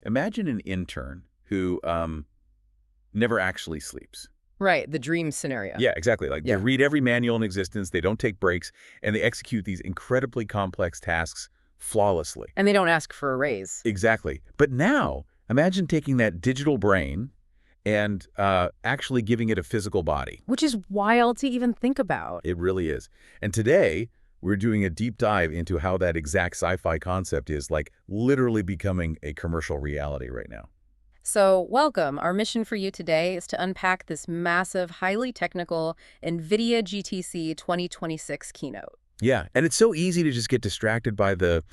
Imagine an intern who never actually sleeps. Right, the dream scenario. Yeah, exactly. Like, they read every manual in existence, they don't take breaks, and they execute these incredibly complex tasks flawlessly. And they don't ask for a raise. Exactly. But now, imagine taking that digital brain and actually giving it a physical body. Which is wild to even think about. It really is. And today, we're doing a deep dive into how that exact sci-fi concept is, like, literally becoming a commercial reality right now. So, welcome. Our mission for you today is to unpack this massive, highly technical NVIDIA GTC 2026 keynote. Yeah, and it's so easy to just get distracted by the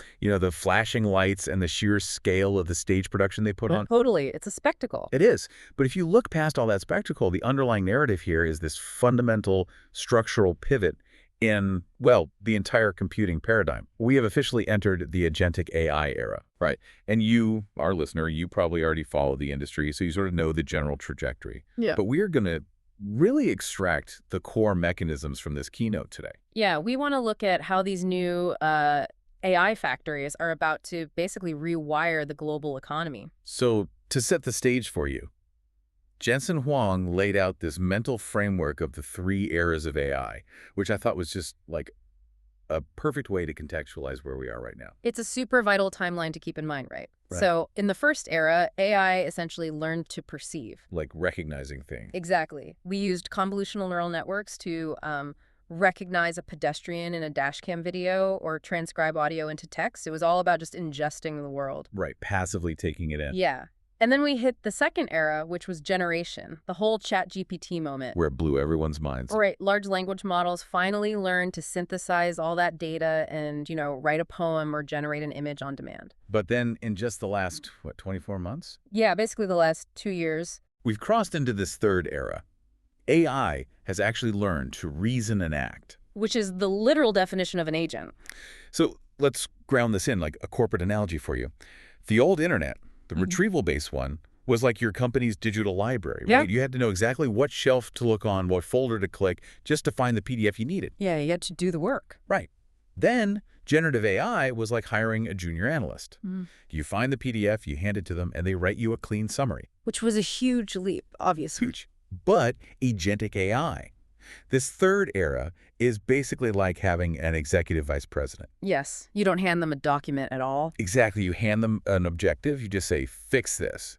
flashing lights and the sheer scale of the stage production they put on. Totally. It's a spectacle. It is. But if you look past all that spectacle, the underlying narrative here is this fundamental structural pivot in, well, the entire computing paradigm. We have officially entered the agentic AI era, right? And you, our listener, you probably already follow the industry, so you sort of know the general trajectory. Yeah. But we're going to really extract the core mechanisms from this keynote today. Yeah, we want to look at how these new AI factories are about to basically rewire the global economy. So to set the stage for you, Jensen Huang laid out this mental framework of the 3 eras of AI, which I thought was just like a perfect way to contextualize where we are right now. It's a super vital timeline to keep in mind, right? So in the first era, AI essentially learned to perceive. Like recognizing things. Exactly. We used convolutional neural networks to recognize a pedestrian in a dashcam video or transcribe audio into text. It was all about just ingesting the world. Right, passively taking it in. Yeah. And then we hit the second era, which was generation, the whole ChatGPT moment. Where it blew everyone's minds. Right. Large language models finally learned to synthesize all that data and, write a poem or generate an image on demand. But then in just the last, 24 months? Yeah, basically the last 2 years. We've crossed into this third era. AI has actually learned to reason and act. Which is the literal definition of an agent. So let's ground this in, like a corporate analogy for you. The old internet, the retrieval-based one, was like your company's digital library, right? You had to know exactly what shelf to look on, what folder to click, just to find the PDF you needed. Yeah, you had to do the work. Right. Then generative AI was like hiring a junior analyst. You find the PDF, you hand it to them, and they write you a clean summary. Which was a huge leap, obviously. Huge. But agentic AI, this third era, is basically like having an executive vice president. Yes. You don't hand them a document at all. Exactly. You hand them an objective. You just say, fix this.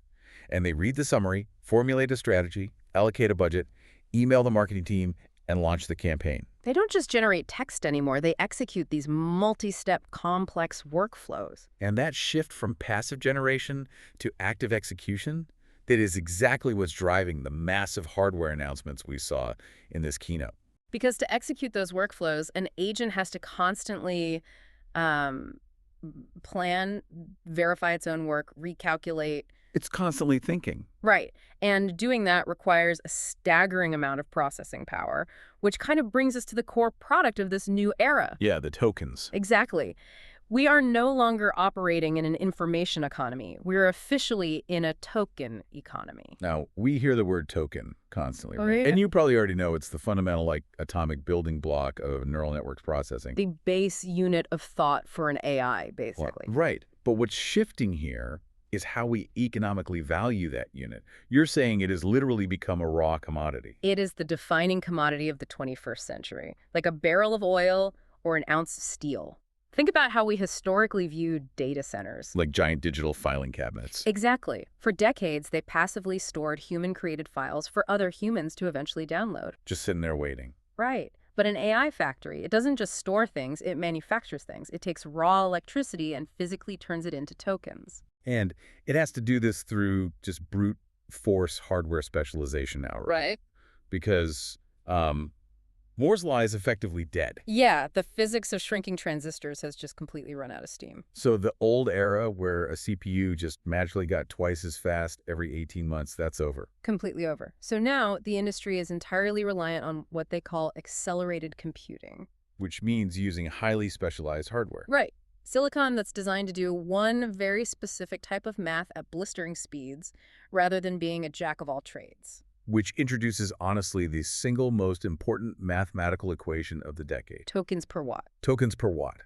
And they read the summary, formulate a strategy, allocate a budget, email the marketing team, and launch the campaign. They don't just generate text anymore. They execute these multi-step complex workflows. And that shift from passive generation to active execution, that is exactly what's driving the massive hardware announcements we saw in this keynote. Because to execute those workflows, an agent has to constantly plan, verify its own work, recalculate. It's constantly thinking. Right. And doing that requires a staggering amount of processing power, which kind of brings us to the core product of this new era. Yeah, the tokens. Exactly. We are no longer operating in an information economy. We're officially in a token economy. Now, we hear the word token constantly, Oh, right? yeah. And you probably already know it's the fundamental, like, atomic building block of neural networks processing. The base unit of thought for an AI, basically. Right. But what's shifting here is how we economically value that unit. You're saying it has literally become a raw commodity. It is the defining commodity of the 21st century, like a barrel of oil or an ounce of steel. Think about how we historically viewed data centers. Like giant digital filing cabinets. Exactly. For decades, they passively stored human-created files for other humans to eventually download. Just sitting there waiting. Right. But an AI factory, it doesn't just store things, it manufactures things. It takes raw electricity and physically turns it into tokens. And it has to do this through just brute force hardware specialization now, right? Because Moore's law is effectively dead. Yeah, the physics of shrinking transistors has just completely run out of steam. So the old era where a CPU just magically got twice as fast every 18 months, that's over. Completely over. So now the industry is entirely reliant on what they call accelerated computing. Which means using highly specialized hardware. Right. Silicon that's designed to do one very specific type of math at blistering speeds rather than being a jack of all trades. Which introduces, honestly, the single most important mathematical equation of the decade. Tokens per watt. Tokens per watt.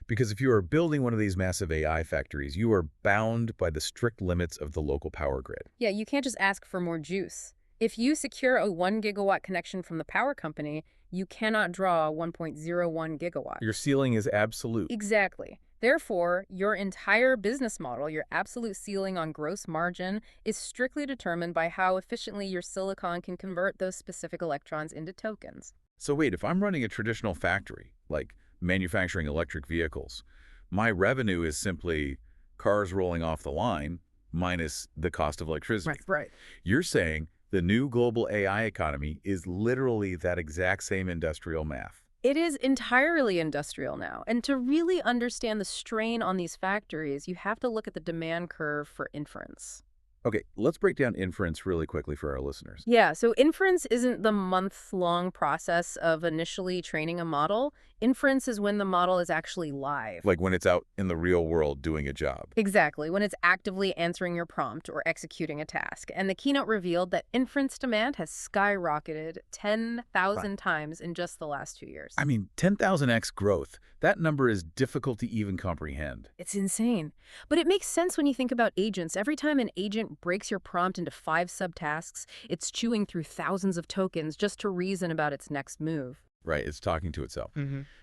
Because if you are building one of these massive AI factories, you are bound by the strict limits of the local power grid. Yeah, you can't just ask for more juice. If you secure a 1 gigawatt connection from the power company, you cannot draw 1.01 gigawatts. Your ceiling is absolute. Exactly. Therefore, your entire business model, your absolute ceiling on gross margin, is strictly determined by how efficiently your silicon can convert those specific electrons into tokens. So wait, if I'm running a traditional factory, like manufacturing electric vehicles, my revenue is simply cars rolling off the line minus the cost of electricity. Right. You're saying the new global AI economy is literally that exact same industrial math. It is entirely industrial now. And to really understand the strain on these factories, you have to look at the demand curve for inference. Okay, let's break down inference really quickly for our listeners. Yeah, so inference isn't the month-long process of initially training a model. Inference is when the model is actually live. Like when it's out in the real world doing a job. Exactly, when it's actively answering your prompt or executing a task. And the keynote revealed that inference demand has skyrocketed 10,000 times in just the last 2 years. I mean, 10,000x growth. That number is difficult to even comprehend. It's insane. But it makes sense when you think about agents. Every time an agent breaks your prompt into 5 subtasks, it's chewing through thousands of tokens just to reason about its next move. Right, it's talking to itself.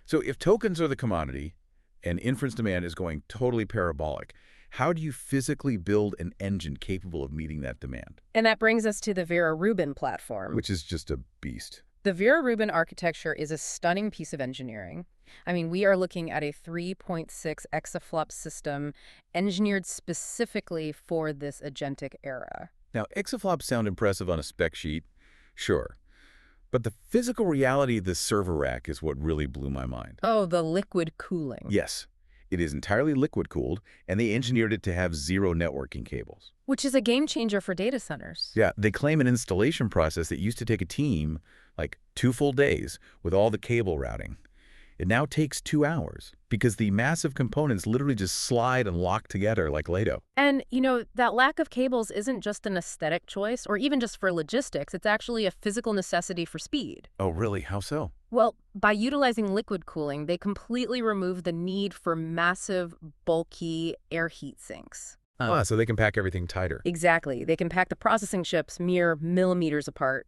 So if tokens are the commodity and inference demand is going totally parabolic, how do you physically build an engine capable of meeting that demand? And that brings us to the Vera Rubin platform. Which is just a beast. The Vera Rubin architecture is a stunning piece of engineering. I mean, we are looking at a 3.6 exaflop system engineered specifically for this agentic era. Now, exaflops sound impressive on a spec sheet, sure. But the physical reality of this server rack is what really blew my mind. Oh, the liquid cooling. Yes, it is entirely liquid-cooled, and they engineered it to have 0 networking cables. Which is a game changer for data centers. Yeah, they claim an installation process that used to take a team like 2 full days with all the cable routing. It now takes 2 hours because the massive components literally just slide and lock together like Lego. And, you know, that lack of cables isn't just an aesthetic choice or even just for logistics. It's actually a physical necessity for speed. Oh, really? How so? Well, by utilizing liquid cooling, they completely remove the need for massive, bulky air heat sinks. So they can pack everything tighter. Exactly. They can pack the processing chips mere millimeters apart.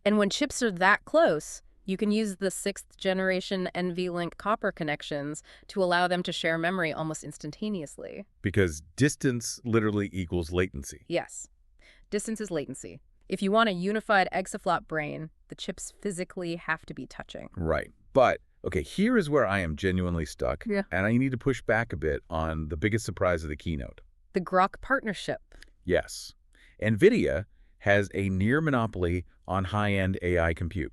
And when chips are that close, you can use the 6th generation NVLink copper connections to allow them to share memory almost instantaneously. Because distance literally equals latency. Yes. Distance is latency. If you want a unified exaflop brain, the chips physically have to be touching. Right. But, okay, here is where I am genuinely stuck. Yeah. And I need to push back a bit on the biggest surprise of the keynote. The Grok partnership. Yes. NVIDIA has a near monopoly on high-end AI compute.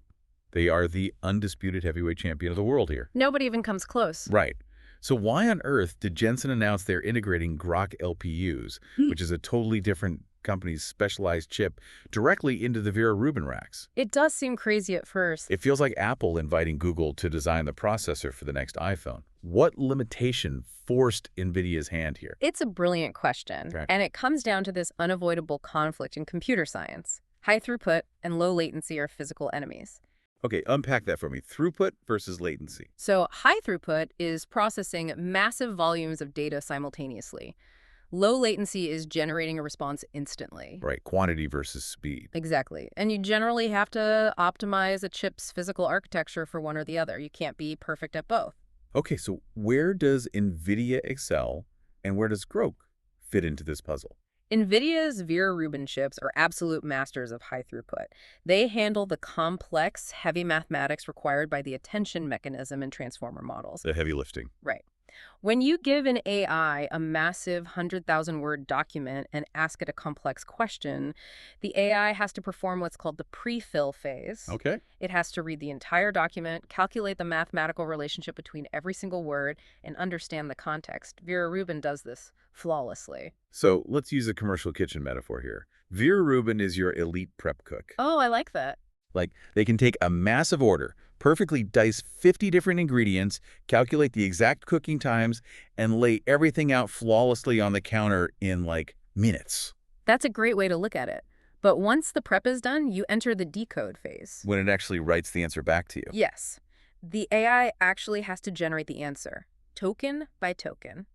They are the undisputed heavyweight champion of the world here. Nobody even comes close. Right. So why on earth did Jensen announce they're integrating Grok LPUs, which is a totally different company's specialized chip, directly into the Vera Rubin racks? It does seem crazy at first. It feels like Apple inviting Google to design the processor for the next iPhone. What limitation forced NVIDIA's hand here? It's a brilliant question, Okay. and it comes down to this unavoidable conflict in computer science. High throughput and low latency are physical enemies. Okay, unpack that for me. Throughput versus latency. So high throughput is processing massive volumes of data simultaneously. Low latency is generating a response instantly. Right, quantity versus speed. Exactly. And you generally have to optimize a chip's physical architecture for one or the other. You can't be perfect at both. Okay, so where does NVIDIA excel and where does Grok fit into this puzzle? NVIDIA's Vera Rubin chips are absolute masters of high throughput. They handle the complex, heavy mathematics required by the attention mechanism in transformer models. The heavy lifting. Right. When you give an AI a massive 100,000-word document and ask it a complex question, the AI has to perform what's called the pre-fill phase. Okay. It has to read the entire document, calculate the mathematical relationship between every single word, and understand the context. Vera Rubin does this flawlessly. So let's use a commercial kitchen metaphor here. Vera Rubin is your elite prep cook. Oh, I like that. Like, they can take a massive order, perfectly dice 50 different ingredients, calculate the exact cooking times, and lay everything out flawlessly on the counter in, like, minutes. That's a great way to look at it. But once the prep is done, you enter the decode phase. When it actually writes the answer back to you. Yes. The AI actually has to generate the answer. token by token.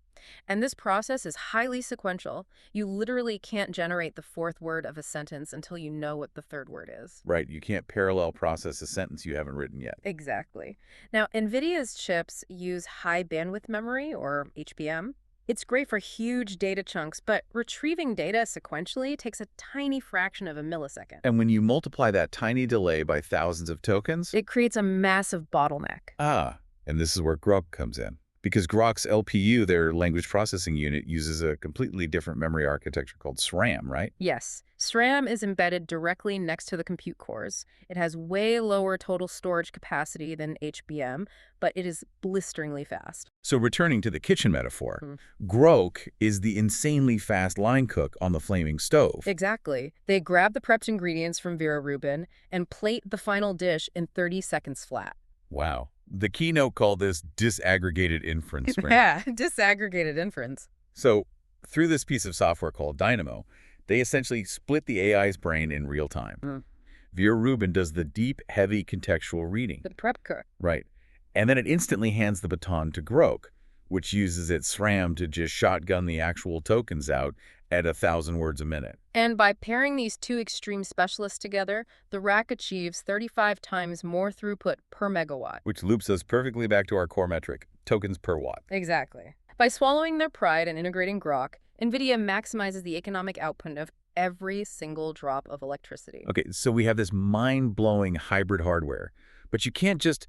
And this process is highly sequential. You literally can't generate the fourth word of a sentence until you know what the third word is. Right, you can't parallel process a sentence you haven't written yet. Exactly. Now, NVIDIA's chips use high bandwidth memory, or HBM. It's great for huge data chunks, but retrieving data sequentially takes a tiny fraction of a millisecond. And when you multiply that tiny delay by thousands of tokens, It creates a massive bottleneck. and this is where Grok comes in. Because Grok's LPU, their language processing unit, uses a completely different memory architecture called SRAM, right? Yes, SRAM is embedded directly next to the compute cores. It has way lower total storage capacity than HBM, but it is blisteringly fast. So returning to the kitchen metaphor, Grok is the insanely fast line cook on the flaming stove. Exactly. They grab the prepped ingredients from Vera Rubin and plate the final dish in 30 seconds flat. Wow. The Keynote called this disaggregated inference. Right? Yeah, disaggregated inference. So through this piece of software called Dynamo, they essentially split the AI's brain in real time. Vera Rubin does the deep, heavy contextual reading. The prep cook. Right. And then it instantly hands the baton to Grok, which uses its SRAM to just shotgun the actual tokens out at 1,000 words a minute. And by pairing these two extreme specialists together, the rack achieves 35 times more throughput per megawatt. Which loops us perfectly back to our core metric, tokens per watt. Exactly. By swallowing their pride and integrating Grok, NVIDIA maximizes the economic output of every single drop of electricity. Okay, so we have this mind-blowing hybrid hardware, but you can't just,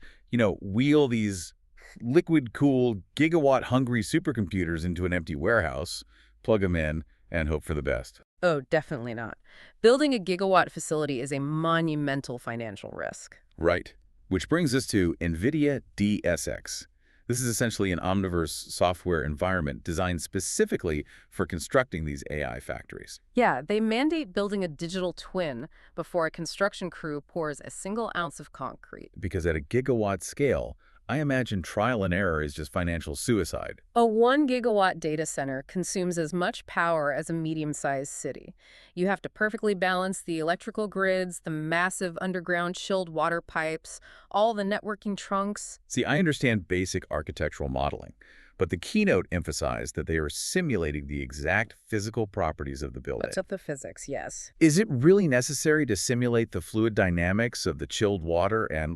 wheel these liquid-cooled, gigawatt-hungry supercomputers into an empty warehouse, plug them in, and hope for the best. Oh, definitely not. Building a gigawatt facility is a monumental financial risk. Right. Which brings us to NVIDIA DSX. This is essentially an omniverse software environment designed specifically for constructing these AI factories. Yeah, they mandate building a digital twin before a construction crew pours a single ounce of concrete. Because at a gigawatt scale, I imagine trial and error is just financial suicide. A 1 gigawatt data center consumes as much power as a medium-sized city. You have to perfectly balance the electrical grids, the massive underground chilled water pipes, all the networking trunks. See, I understand basic architectural modeling, but the Keynote emphasized that they are simulating the exact physical properties of the building. That's up the physics, yes. Is it really necessary to simulate the fluid dynamics of the chilled water and,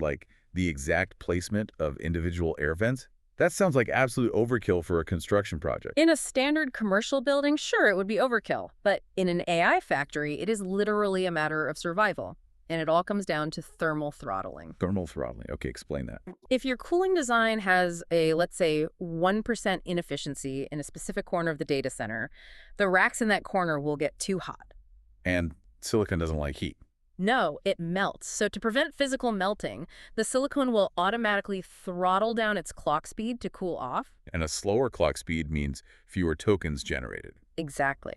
the exact placement of individual air vents? That sounds like absolute overkill for a construction project. In a standard commercial building, sure, it would be overkill. But in an AI factory, it is literally a matter of survival. And it all comes down to thermal throttling. Thermal throttling. Okay, explain that. If your cooling design has a, let's say, 1% inefficiency in a specific corner of the data center, the racks in that corner will get too hot. And silicon doesn't like heat. No, it melts. So to prevent physical melting, the silicon will automatically throttle down its clock speed to cool off. And a slower clock speed means fewer tokens generated. Exactly.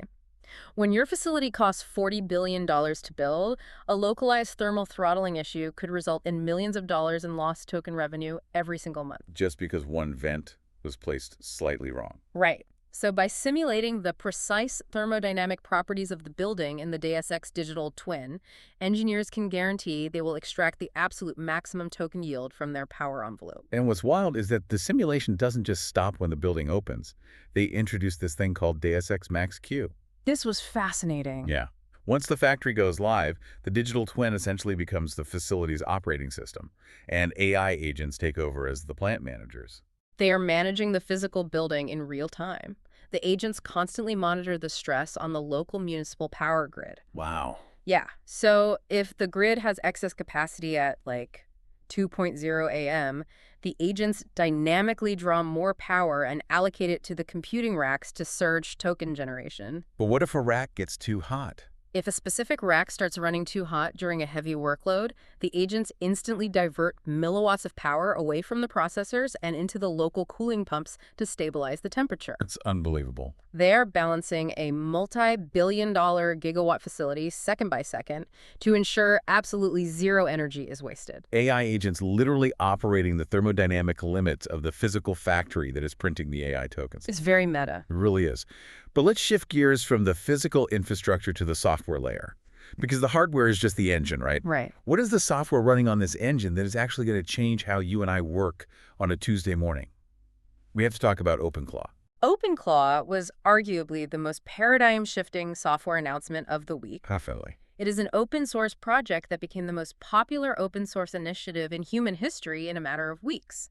When your facility costs $40 billion to build, a localized thermal throttling issue could result in millions of dollars in lost token revenue every single month. Just because one vent was placed slightly wrong. Right. So by simulating the precise thermodynamic properties of the building in the DSX digital twin, engineers can guarantee they will extract the absolute maximum token yield from their power envelope. And what's wild is that the simulation doesn't just stop when the building opens. They introduced this thing called DSX Max Q. This was fascinating. Yeah. Once the factory goes live, the digital twin essentially becomes the facility's operating system, and AI agents take over as the plant managers. They are managing the physical building in real time. The agents constantly monitor the stress on the local municipal power grid. Wow. Yeah, so if the grid has excess capacity at 2.0 a.m., the agents dynamically draw more power and allocate it to the computing racks to surge token generation. But what if a rack gets too hot? If a specific rack starts running too hot during a heavy workload, the agents instantly divert milliwatts of power away from the processors and into the local cooling pumps to stabilize the temperature. It's unbelievable. They are balancing a multi-billion-dollar gigawatt facility second by second to ensure absolutely zero energy is wasted. AI agents literally operating the thermodynamic limits of the physical factory that is printing the AI tokens. It's very meta. It really is. But let's shift gears from the physical infrastructure to the software layer. Because the hardware is just the engine, right? Right. What is the software running on this engine that is actually going to change how you and I work on a Tuesday morning? We have to talk about OpenClaw. OpenClaw was arguably the most paradigm-shifting software announcement of the week. Definitely. It is an open-source project that became the most popular open-source initiative in human history in a matter of weeks.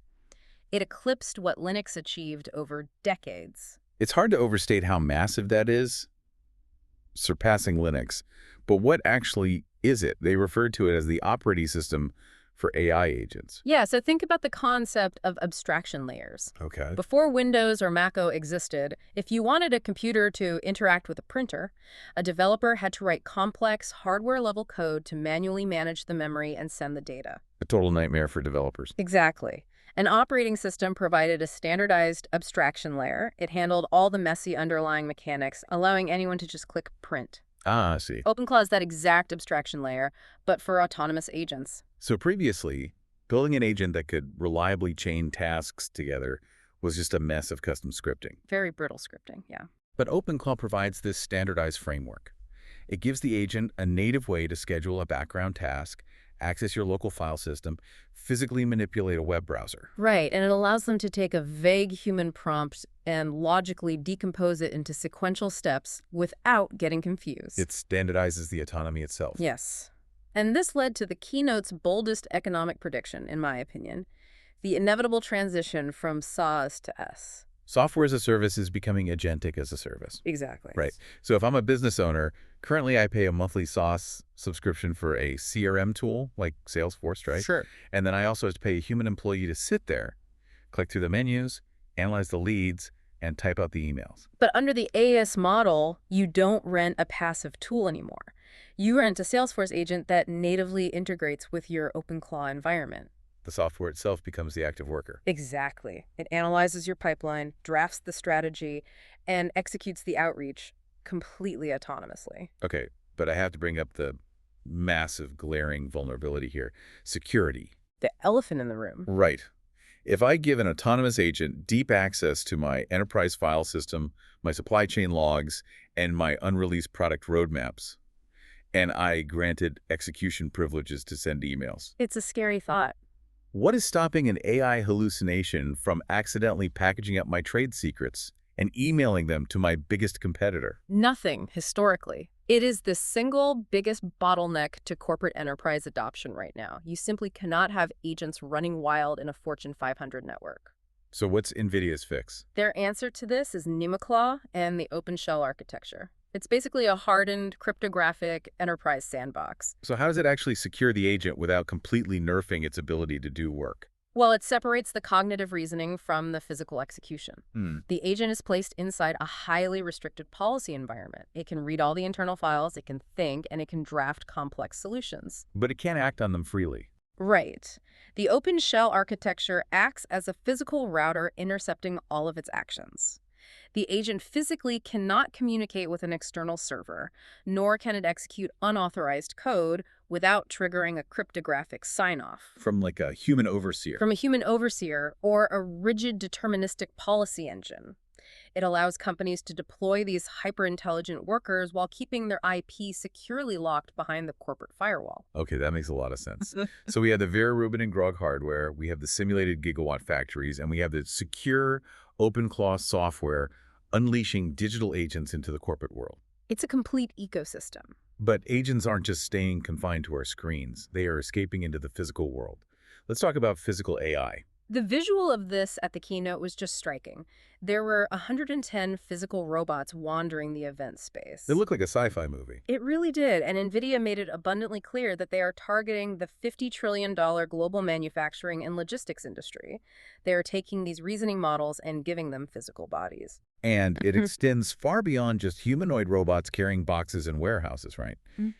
It eclipsed what Linux achieved over decades. It's hard to overstate how massive that is, surpassing Linux. But what actually is it? They referred to it as the operating system for AI agents. Yeah, so think about the concept of abstraction layers. Okay. Before Windows or Mac OS existed, if you wanted a computer to interact with a printer, a developer had to write complex hardware-level code to manually manage the memory and send the data. A total nightmare for developers. Exactly. An operating system provided a standardized abstraction layer. It handled all the messy underlying mechanics, allowing anyone to just click print. Ah, I see. OpenClaw is that exact abstraction layer, but for autonomous agents. So previously, building an agent that could reliably chain tasks together was just a mess of custom scripting. Very brittle scripting, yeah. But OpenClaw provides this standardized framework. It gives the agent a native way to schedule a background task, access your local file system, physically manipulate a web browser. Right, and it allows them to take a vague human prompt and logically decompose it into sequential steps without getting confused. It standardizes the autonomy itself. Yes. And this led to the Keynote's boldest economic prediction, in my opinion, the inevitable transition from SaaS to S. Software as a service is becoming agentic as a service. Exactly. Right. So if I'm a business owner, currently I pay a monthly SaaS subscription for a CRM tool like Salesforce, right? Sure. And then I also have to pay a human employee to sit there, click through the menus, analyze the leads, and type out the emails. But under the AAS model, you don't rent a passive tool anymore. You rent a Salesforce agent that natively integrates with your OpenClaw environment. The software itself becomes the active worker. Exactly. It analyzes your pipeline, drafts the strategy, and executes the outreach completely autonomously. Okay, but I have to bring up the massive glaring vulnerability here. Security. The elephant in the room. Right. If I give an autonomous agent deep access to my enterprise file system, my supply chain logs, and my unreleased product roadmaps, and I granted execution privileges to send emails, It's a scary thought. what is stopping an AI hallucination from accidentally packaging up my trade secrets and emailing them to my biggest competitor? Nothing, historically. It is the single biggest bottleneck to corporate enterprise adoption right now. You simply cannot have agents running wild in a Fortune 500 network. So what's NVIDIA's fix? Their answer to this is NVIDIA and the open shell architecture. It's basically a hardened, cryptographic enterprise sandbox. So how does it actually secure the agent without completely nerfing its ability to do work? Well, it separates the cognitive reasoning from the physical execution. Hmm. The agent is placed inside a highly restricted policy environment. It can read all the internal files, it can think, and it can draft complex solutions. But it can't act on them freely. Right. The open shell architecture acts as a physical router intercepting all of its actions. The agent physically cannot communicate with an external server, nor can it execute unauthorized code without triggering a cryptographic sign-off From like a human overseer. from a human overseer or a rigid deterministic policy engine. It allows companies to deploy these hyper-intelligent workers while keeping their IP securely locked behind the corporate firewall. Okay, that makes a lot of sense. So we have the Vera Rubin and Grog hardware, we have the simulated gigawatt factories, and we have the secure OpenClaw software unleashing digital agents into the corporate world. It's a complete ecosystem. But agents aren't just staying confined to our screens. They are escaping into the physical world. Let's talk about physical AI. The visual of this at the keynote was just striking. There were 110 physical robots wandering the event space. They look like a sci-fi movie. It really did, and NVIDIA made it abundantly clear that they are targeting the $50 trillion global manufacturing and logistics industry. They are taking these reasoning models and giving them physical bodies. And it extends far beyond just humanoid robots carrying boxes in warehouses, right?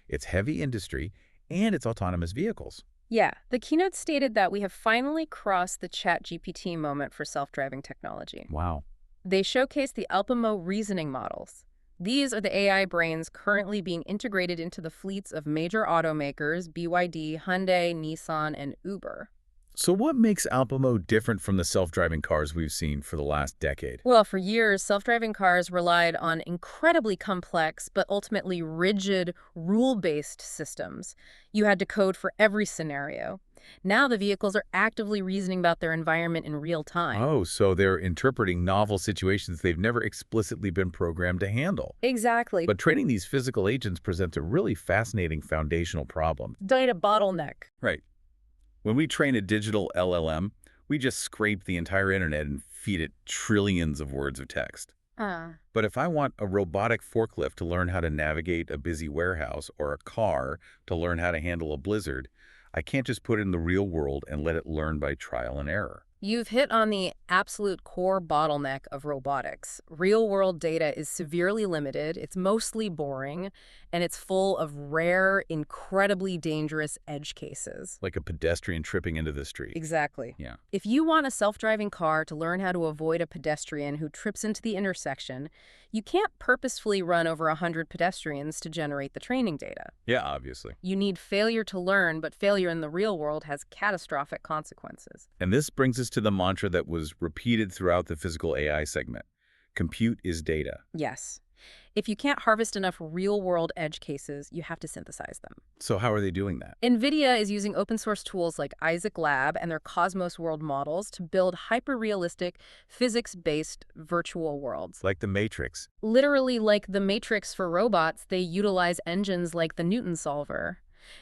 It's heavy industry, and it's autonomous vehicles. Yeah, the keynote stated that we have finally crossed the ChatGPT moment for self-driving technology. Wow. They showcased the Alpamo reasoning models. These are the AI brains currently being integrated into the fleets of major automakers, BYD, Hyundai, Nissan, and Uber. So what makes Alpamo different from the self-driving cars we've seen for the last decade? Well, for years, self-driving cars relied on incredibly complex but ultimately rigid, rule-based systems. You had to code for every scenario. Now the vehicles are actively reasoning about their environment in real time. Oh, so they're interpreting novel situations they've never explicitly been programmed to handle. Exactly. But training these physical agents presents a really fascinating foundational problem. Data bottleneck. Right. When we train a digital LLM, we just scrape the entire internet and feed it trillions of words of text. But if I want a robotic forklift to learn how to navigate a busy warehouse or a car to learn how to handle a blizzard, I can't just put it in the real world and let it learn by trial and error. You've hit on the absolute core bottleneck of robotics. Real-world data is severely limited, it's mostly boring, and it's full of rare, incredibly dangerous edge cases. Like a pedestrian tripping into the street. Exactly. Yeah. If you want a self-driving car to learn how to avoid a pedestrian who trips into the intersection, you can't purposefully run over 100 pedestrians to generate the training data. Yeah, obviously. You need failure to learn, but failure in the real world has catastrophic consequences. And this brings us to the mantra that was repeated throughout the physical AI segment. Compute is data. Yes. If you can't harvest enough real-world edge cases, you have to synthesize them. So how are they doing that? NVIDIA is using open-source tools like Isaac Lab and their Cosmos World models to build hyper-realistic, physics-based virtual worlds. Like the Matrix. Literally like the Matrix for robots, they utilize engines like the Newton solver.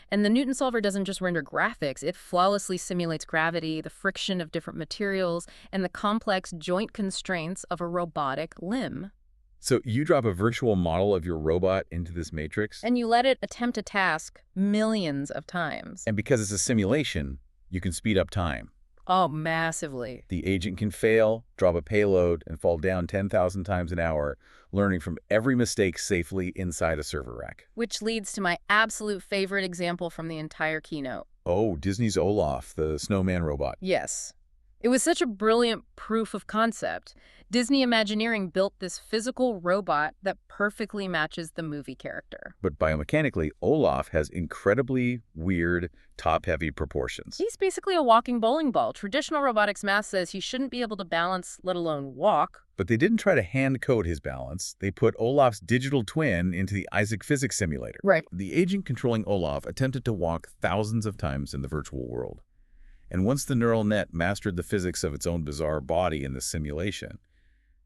And the Newton solver doesn't just render graphics, it flawlessly simulates gravity, the friction of different materials, and the complex joint constraints of a robotic limb. So you drop a virtual model of your robot into this matrix, And you let it attempt a task millions of times. and because it's a simulation, you can speed up time. Oh, massively. The agent can fail, drop a payload, and fall down 10,000 times an hour, learning from every mistake safely inside a server rack. Which leads to my absolute favorite example from the entire keynote. Oh, Disney's Olaf, the snowman robot. Yes. It was such a brilliant proof of concept. Disney Imagineering built this physical robot that perfectly matches the movie character. But biomechanically, Olaf has incredibly weird, top-heavy proportions. He's basically a walking bowling ball. Traditional robotics math says he shouldn't be able to balance, let alone walk. But they didn't try to hand-code his balance. They put Olaf's digital twin into the Isaac physics simulator. Right. The agent controlling Olaf attempted to walk thousands of times in the virtual world. And once the neural net mastered the physics of its own bizarre body in the simulation,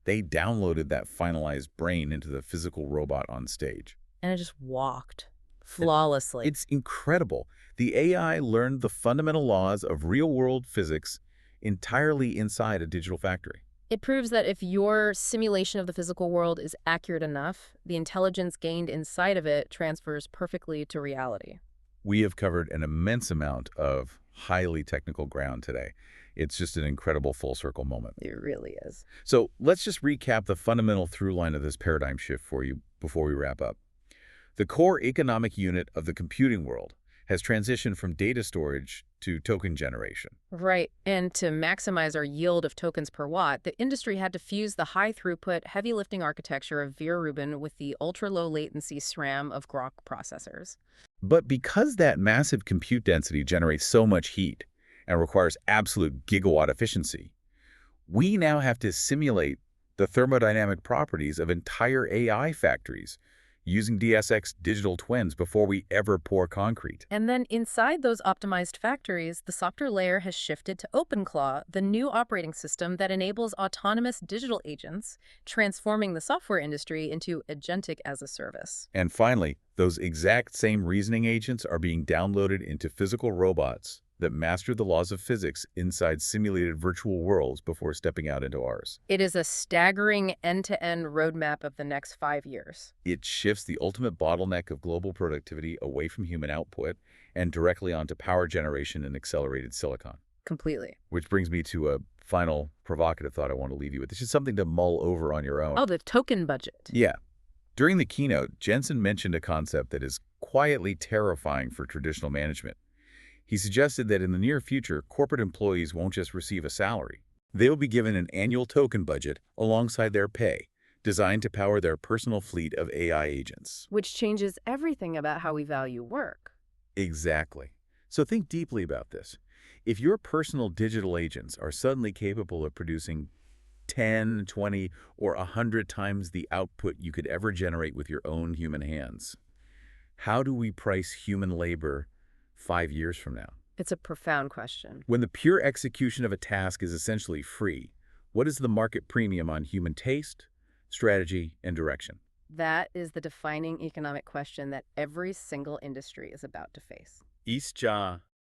they downloaded that finalized brain into the physical robot on stage. And it just walked flawlessly. It's incredible. The AI learned the fundamental laws of real-world physics entirely inside a digital factory. It proves that if your simulation of the physical world is accurate enough, the intelligence gained inside of it transfers perfectly to reality. We have covered an immense amount of highly technical ground today. It's just an incredible full circle moment. It really is. So let's just recap the fundamental through line of this paradigm shift for you before we wrap up. The core economic unit of the computing world has transitioned from data storage to token generation. Right. And to maximize our yield of tokens per watt, the industry had to fuse the high-throughput, heavy-lifting architecture of Vera Rubin with the ultra-low latency SRAM of Grok processors. But because that massive compute density generates so much heat and requires absolute gigawatt efficiency, we now have to simulate the thermodynamic properties of entire AI factories using DSX digital twins before we ever pour concrete. And then inside those optimized factories, the software layer has shifted to OpenClaw, the new operating system that enables autonomous digital agents, transforming the software industry into agentic as a service. And finally, those exact same reasoning agents are being downloaded into physical robots that master the laws of physics inside simulated virtual worlds before stepping out into ours. It is a staggering end-to-end roadmap of the next 5 years. It shifts the ultimate bottleneck of global productivity away from human output and directly onto power generation and accelerated silicon. Completely. Which brings me to a final provocative thought I want to leave you with. This is something to mull over on your own. Oh, the token budget. Yeah. During the keynote, Jensen mentioned a concept that is quietly terrifying for traditional management. He suggested that in the near future, corporate employees won't just receive a salary. They will be given an annual token budget alongside their pay, designed to power their personal fleet of AI agents. Which changes everything about how we value work. Exactly. So think deeply about this. If your personal digital agents are suddenly capable of producing 10, 20, or 100 times the output you could ever generate with your own human hands, how do we price human labor 5 years from now? It's a profound question. When the pure execution of a task is essentially free, what is the market premium on human taste, strategy, and direction? That is the defining economic question that every single industry is about to face. Eastja